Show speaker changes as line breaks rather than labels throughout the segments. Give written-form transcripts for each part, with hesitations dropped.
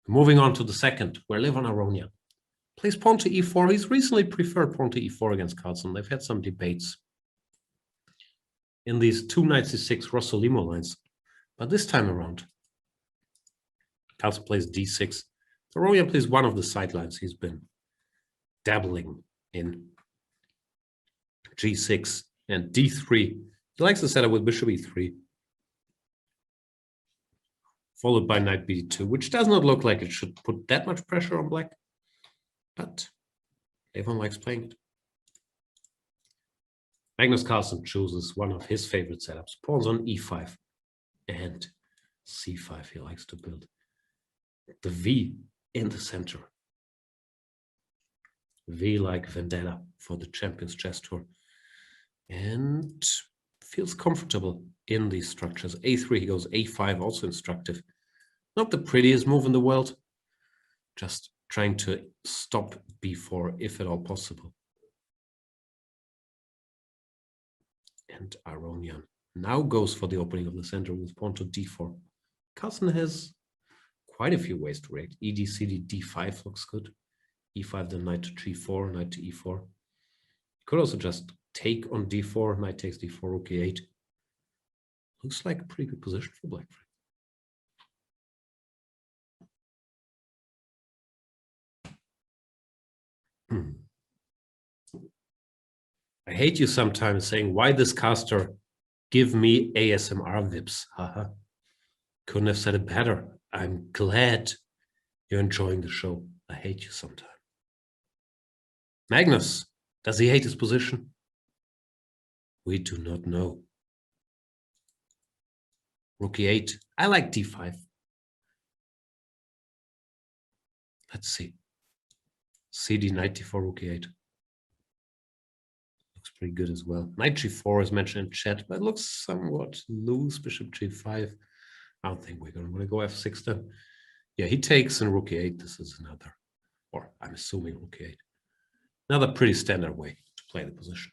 Moving on to the second, where Levon Aronian plays pawn to e4. He's recently preferred pawn to e4 against Carlsen. They've had some debates in these 296 Rossolimo lines. But this time around, Carlsen plays d6. Aronian plays one of the sidelines he's been dabbling in. g6 and d3. He likes to set up with bishop e3. Followed by knight b2, which does not look like it should put that much pressure on black. But Levon likes playing it. Magnus Carlsen chooses one of his favorite setups. Pawns on e5 and c5. He likes to build the V in the center. V like Vendetta for the Champions Chess Tour. And feels comfortable in these structures. a3, he goes a5, also instructive. Not the prettiest move in the world. Just trying to stop b4 if at all possible. And Aronian now goes for the opening of the center with pawn to d4. Carlsen has quite a few ways to react. ed, cd, d5 looks good. e5, then knight to g4, knight to e4. Could also just take on d4, knight takes d4, rook e8. Looks like a pretty good position for black. I hate you sometimes saying, why this caster give me ASMR vips? Haha. Couldn't have said it better. I'm glad you're enjoying the show. I hate you sometimes. Magnus, does he hate his position? We do not know. Rook e8. I like d5. Let's see. CD knight d4, rook e8. Looks pretty good as well. Knight g4 is mentioned in chat, but it looks somewhat loose. Bishop g5. I don't think we're going to go f6 then. Yeah, he takes and rook e8. This is another, or I'm assuming rook e8. Another pretty standard way to play the position.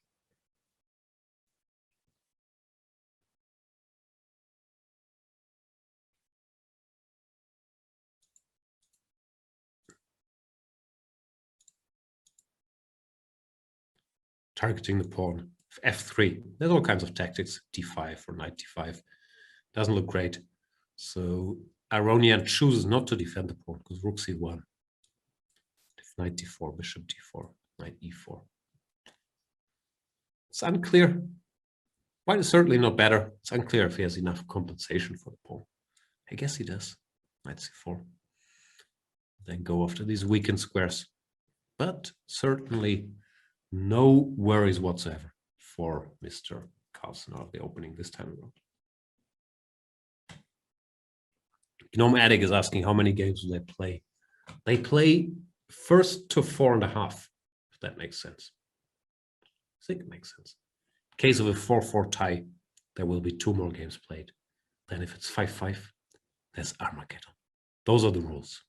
Targeting the pawn, f3. There's all kinds of tactics, d5 or knight d5. Doesn't look great. So Aronian chooses not to defend the pawn because rook c1. Knight d4, bishop d4, knight e4. It's unclear. White is certainly not better. It's unclear if he has enough compensation for the pawn. I guess he does. Knight c4. Then go after these weakened squares. But certainly no worries whatsoever for Mr. Carlsen out of the opening this time around. Gnome Attic is asking how many games do they play? They play first to 4.5, if that makes sense. I think it makes sense. In case of a 4-4 tie, there will be 2 more games played. Then if it's 5-5, there's Armageddon. Those are the rules.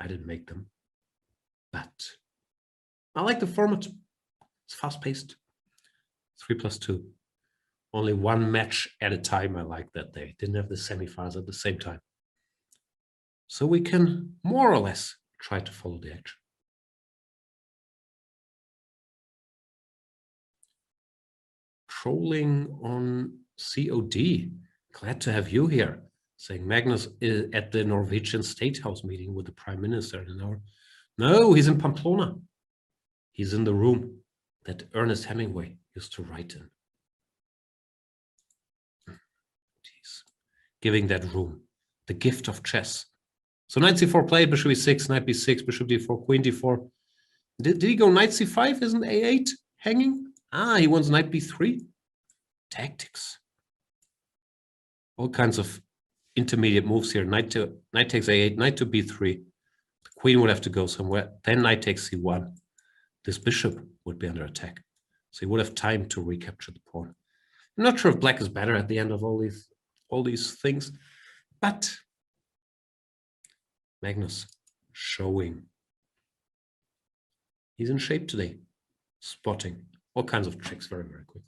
I didn't make them, but I like the format. It's fast-paced. 3+2. Only one match at a time. I like that they didn't have the semifinals at the same time. So we can more or less try to follow the action. Trolling on COD. Glad to have you here. Saying Magnus is at the Norwegian State House meeting with the Prime Minister in an hour. No, he's in Pamplona. He's in the room that Ernest Hemingway used to write in. He's giving that room the gift of chess. So knight c4 played, bishop e6, knight b6, bishop d4, queen d4. Did he go knight c5? Isn't a8 hanging? Ah, he wants knight b3. Tactics. All kinds of intermediate moves here. Knight takes a8, knight to b3. The queen would have to go somewhere. Then knight takes c1. This bishop would be under attack. So he would have time to recapture the pawn. I'm not sure if black is better at the end of all these things, but Magnus showing. He's in shape today, spotting all kinds of tricks very, very quickly.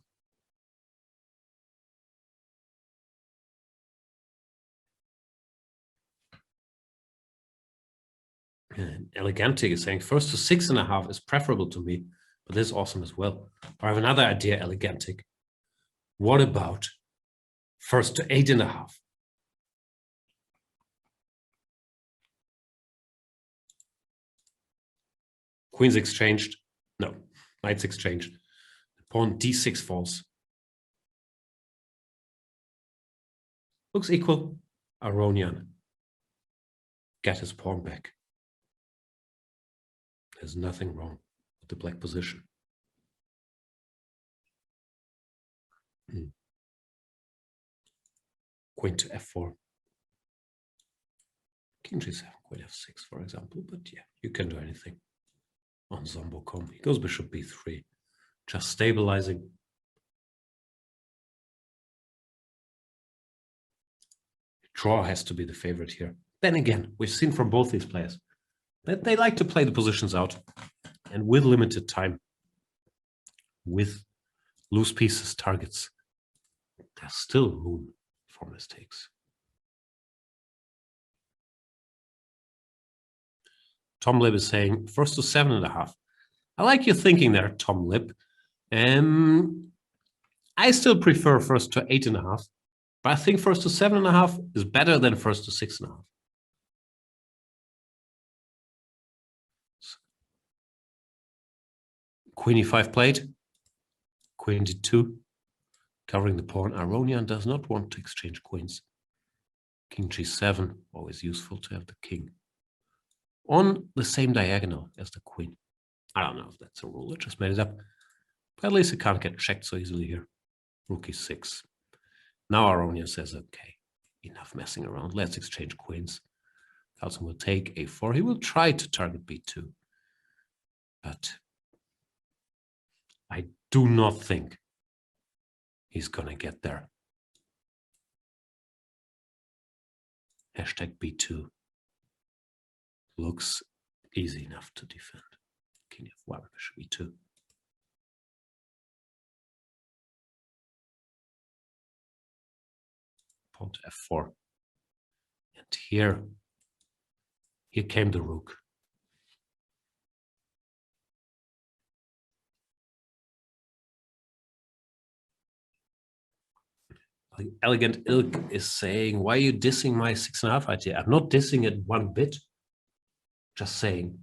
And Elegantic is saying first to 6.5 is preferable to me, but this is awesome as well. I have another idea, Elegantic. What about first to 8.5? Queens exchanged. No, knights exchanged. Pawn d6 falls. Looks equal. Aronian. Get his pawn back. There's nothing wrong with the black position. Queen to f4. King g7, queen f6, for example. But yeah, you can do anything on Zombo.com. He goes bishop b3. Just stabilizing. Draw has to be the favorite here. Then again, we've seen from both these players that they like to play the positions out. And with limited time, with loose pieces, targets, there's still room for mistakes. Tom Lib is saying first to 7.5. I like your thinking there, Tom Lib. I still prefer first to 8.5, but I think first to 7.5 is better than first to 6.5. Queen e5 played. Queen d2, covering the pawn. Aronian does not want to exchange queens. King g7, always useful to have the king on the same diagonal as the queen. I don't know if that's a rule, I just made it up. But at least it can't get checked so easily here. Rook e6. Now Aronian says, okay, enough messing around. Let's exchange queens. Carlsen will take a4. He will try to target b2. But I do not think he's going to get there. Hashtag b2 looks easy enough to defend. King f1, bishop e2. Pawn to f4. And here came the rook. Elegant Ilk is saying, why are you dissing my 6.5 idea? I'm not dissing it one bit. Just saying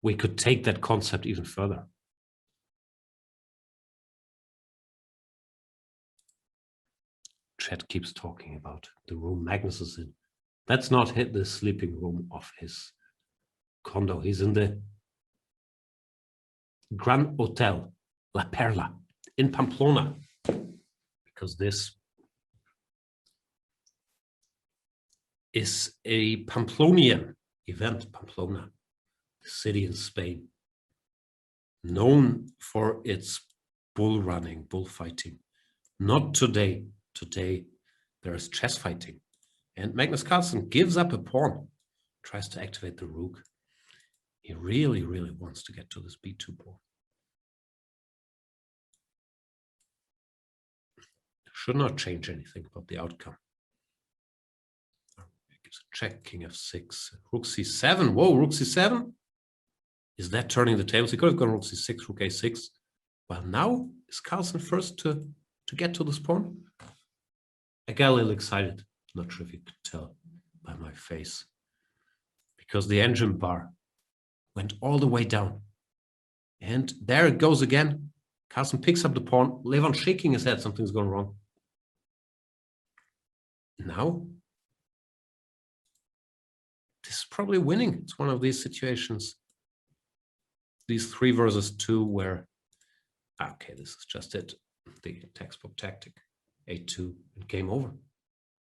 we could take that concept even further. Chat keeps talking about the room Magnus is in. That's not the sleeping room of his condo. He's in the Gran Hotel La Perla in Pamplona, because this is a Pamplonian event. Pamplona, the city in Spain, known for its bull running, bullfighting. Not today. Today there is chess fighting. And Magnus Carlsen gives up a pawn, tries to activate the rook. He really, really wants to get to this b2 pawn. Should not change anything about the outcome. Gives a check, king f6, rook c7. Whoa, rook c7? Is that turning the tables? He could have gone rook c6, rook a6. Well, now is Carlsen first to get to this pawn? I got a little excited. Not sure if you could tell by my face, because the engine bar went all the way down. And there it goes again. Carlsen picks up the pawn. Levon shaking his head. Something's gone wrong. Now, this is probably winning. It's one of these situations. These 3 versus 2 where, okay, this is just it. The textbook tactic. A2 and game over.